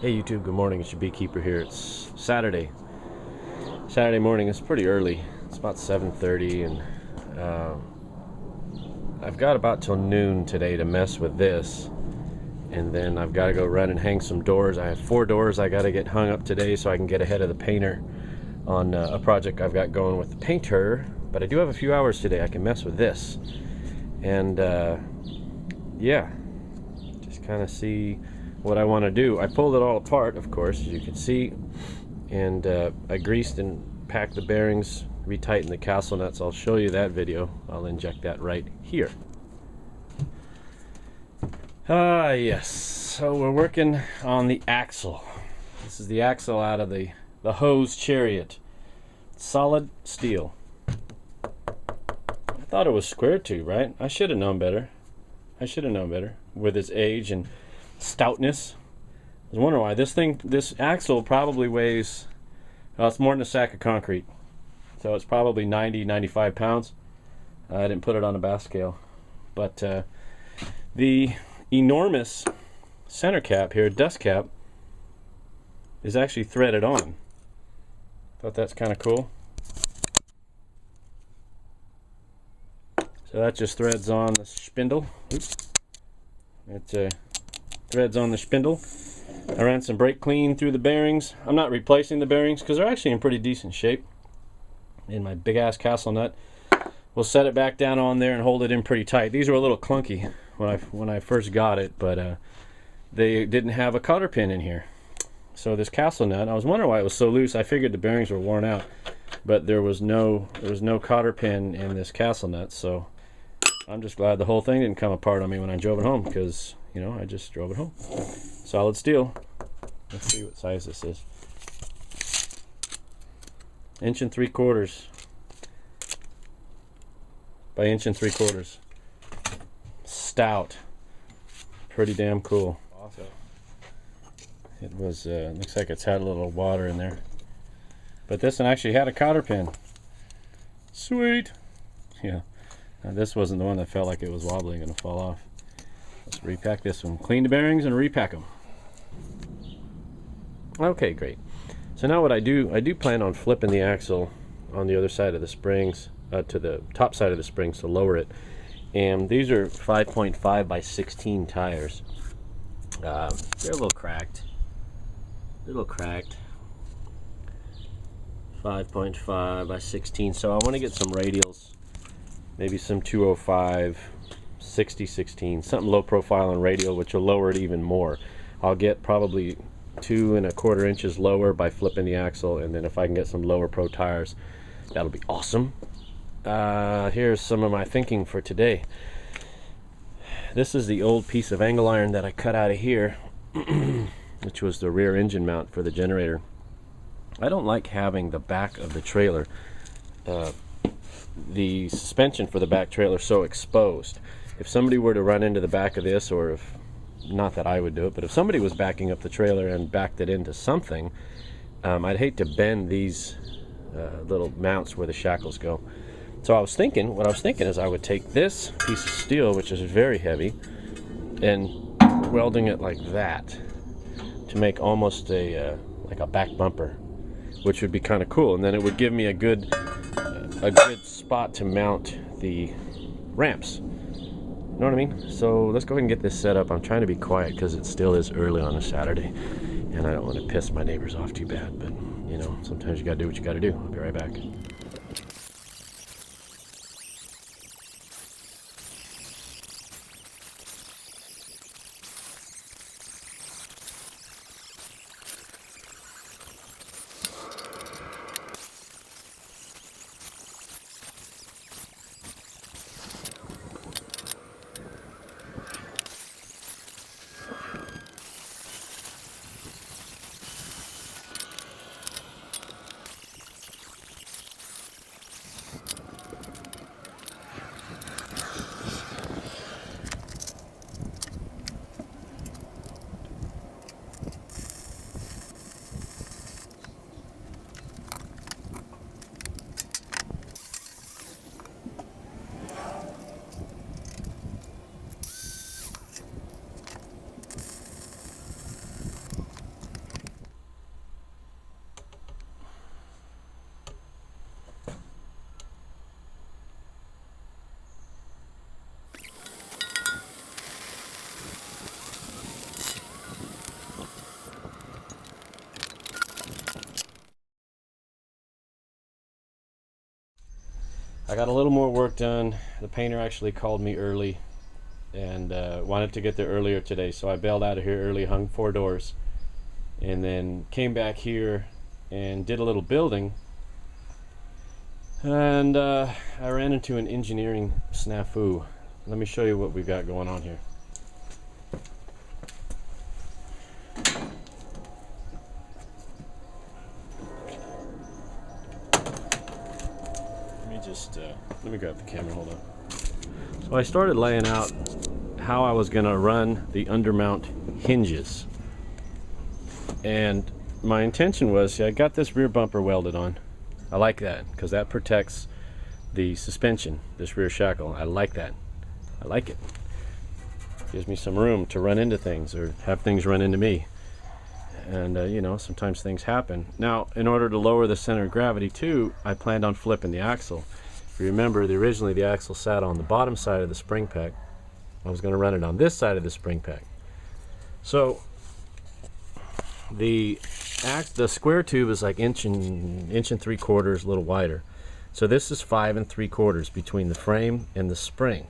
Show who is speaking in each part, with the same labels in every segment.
Speaker 1: Hey YouTube, good morning. It's your beekeeper here. It's Saturday morning. It's pretty early. It's about 7:30, and I've got about till noon today to mess with this, and then I've got to go run and hang some doors. I have 4 doors I got to get hung up today so I can get ahead of the painter on a project I've got going with the painter. But I do have a few hours today I can mess with this, and yeah, just kind of see what I want to do. I pulled it all apart, of course, as you can see, and I greased and packed the bearings, retightened the castle nuts. I'll show you that video. I'll inject that right here. Yes, so we're working on the axle. This is the axle out of the Hoe's Chariot. Solid steel. I thought it was square tube, right? I should have known better. With its age and stoutness. I was wondering why this axle probably weighs, well, it's more than a sack of concrete, so it's probably 95 pounds. I didn't put it on a bath scale, but the enormous center cap here, dust cap, is actually threaded on. Thought that's kind of cool. So that just threads on the spindle. Oops. It threads on the spindle. I ran some brake clean through the bearings. I'm not replacing the bearings because they're actually in pretty decent shape. In my big ass castle nut, we'll set it back down on there and hold it in pretty tight. These were a little clunky when I first got it, but they didn't have a cotter pin in here. So this castle nut, I was wondering why it was so loose. I figured the bearings were worn out, but there was no cotter pin in this castle nut. So I'm just glad the whole thing didn't come apart on me when I drove it home, because, you know, I just drove it home. Solid steel. Let's see what size this is. 1 3/4 by 1 3/4. Stout. Pretty damn cool. Awesome. It was, looks like it's had a little water in there. But this one actually had a cotter pin. Sweet. Yeah. Now this wasn't the one that felt like it was wobbling and fall off. Let's repack this one. Clean the bearings and repack them. Okay, great. So now what I do plan on flipping the axle on the other side of the springs, to the top side of the springs to lower it. And these are 5.5 by 16 tires. They're a little cracked. 5.5 by 16. So I want to get some radials. Maybe some 205, 60/16, something low profile and radial, which will lower it even more. I'll get probably 2 1/4 inches lower by flipping the axle, and then if I can get some lower pro tires, that'll be awesome. Here's some of my thinking for today. This is the old piece of angle iron that I cut out of here, which was the rear engine mount for the generator. I don't like having the back of the trailer, the suspension for the back trailer, so exposed. If somebody were to run into the back of this, or if, not that I would do it, but if somebody was backing up the trailer and backed it into something, I'd hate to bend these little mounts where the shackles go. So what I was thinking is I would take this piece of steel, which is very heavy, and welding it like that to make almost like a back bumper, which would be kind of cool, and then it would give me a good spot to mount the ramps. You know what I mean? So let's go ahead and get this set up. I'm trying to be quiet because it still is early on a Saturday, and I don't want to piss my neighbors off too bad, but you know, sometimes you gotta do what you gotta do. I'll be right back. I got a little more work done. The painter actually called me early and wanted to get there earlier today, so I bailed out of here early, hung 4 doors, and then came back here and did a little building. And I ran into an engineering snafu. Let me show you what we've got going on here. Let me grab the camera, hold on. So I started laying out how I was going to run the undermount hinges. And my intention was, see, I got this rear bumper welded on. I like that because that protects the suspension, this rear shackle. I like that. I like it. Gives me some room to run into things or have things run into me. And you know, sometimes things happen. Now, in order to lower the center of gravity too, I planned on flipping the axle. If you remember, originally the axle sat on the bottom side of the spring pack. I was going to run it on this side of the spring pack. So the square tube is like inch and 3/4, a little wider. So this is 5 3/4 between the frame and the spring.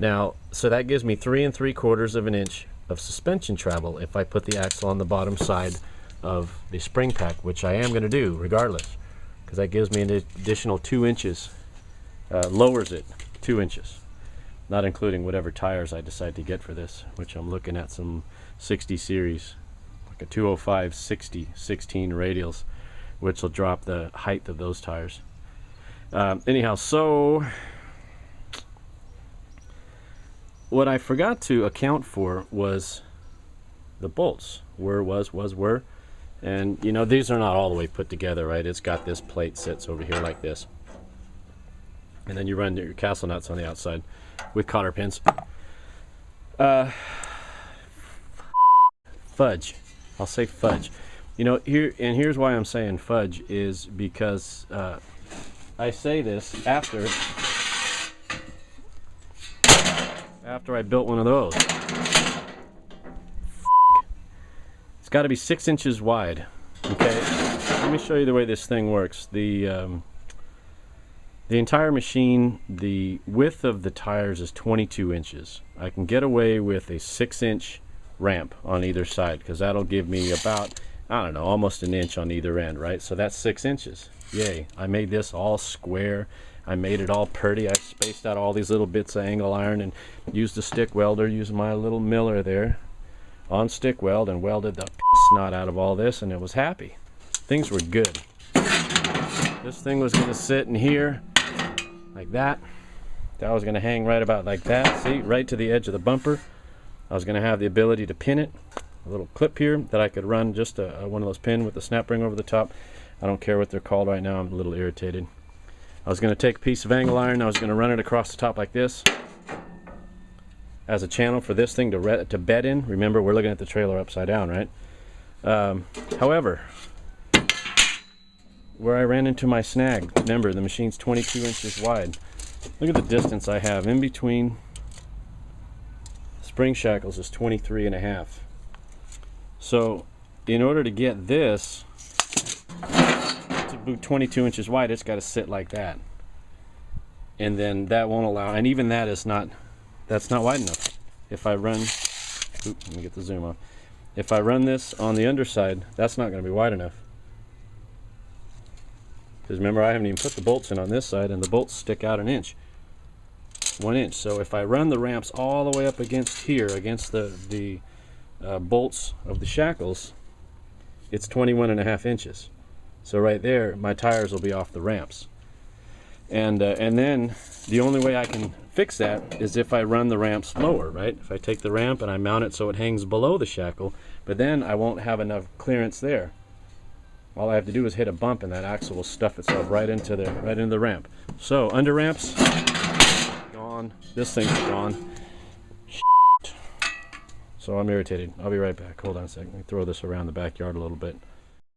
Speaker 1: Now, so that gives me 3 3/4 of an inch of suspension travel if I put the axle on the bottom side of the spring pack, which I am going to do regardless, because that gives me an additional 2 inches, lowers it 2 inches, not including whatever tires I decide to get for this, which I'm looking at some 60 series, like a 205 60 16 radials, which will drop the height of those tires. Anyhow, so what I forgot to account for was the bolts. Were. And you know, these are not all the way put together, right? It's got this plate sits over here like this. And then you run your castle nuts on the outside with cotter pins. Fudge. I'll say fudge. You know, here's why I'm saying fudge is because I say this after I built one of those. It's got to be 6 inches wide. Okay, let me show you the way this thing works. The entire machine, the width of the tires is 22 inches. I can get away with a 6-inch ramp on either side because that'll give me about, I don't know, almost an inch on either end, right? So that's 6 inches. Yay. I made this all square. I made it all purty. I spaced out all these little bits of angle iron and used a stick welder, used my little miller there on stick weld, and welded the snot out of all this, and it was happy. Things were good. This thing was going to sit in here like that. That was going to hang right about like that, see, right to the edge of the bumper. I was going to have the ability to pin it, a little clip here that I could run just one of those pin with the snap ring over the top. I don't care what they're called right now, I'm a little irritated. I was going to take a piece of angle iron, I was going to run it across the top like this as a channel for this thing to bed in. Remember, we're looking at the trailer upside down, right? However, where I ran into my snag, remember, the machine's 22 inches wide. Look at the distance I have in between spring shackles is 23.5. So in order to get this to be 22 inches wide, it's got to sit like that, and then that won't allow, and even that is not, that's not wide enough. If I run, oops, let me get the zoom off. If I run this on the underside, that's not going to be wide enough, because remember, I haven't even put the bolts in on this side, and the bolts stick out 1 inch. So if I run the ramps all the way up against here, against the bolts of the shackles, it's 21.5 inches. So right there, my tires will be off the ramps. And then the only way I can fix that is if I run the ramps lower, right? If I take the ramp and I mount it so it hangs below the shackle, but then I won't have enough clearance there. All I have to do is hit a bump and that axle will stuff itself right into the ramp. So under ramps, gone. This thing's gone. So I'm irritated. I'll be right back. Hold on a second. Let me throw this around the backyard a little bit.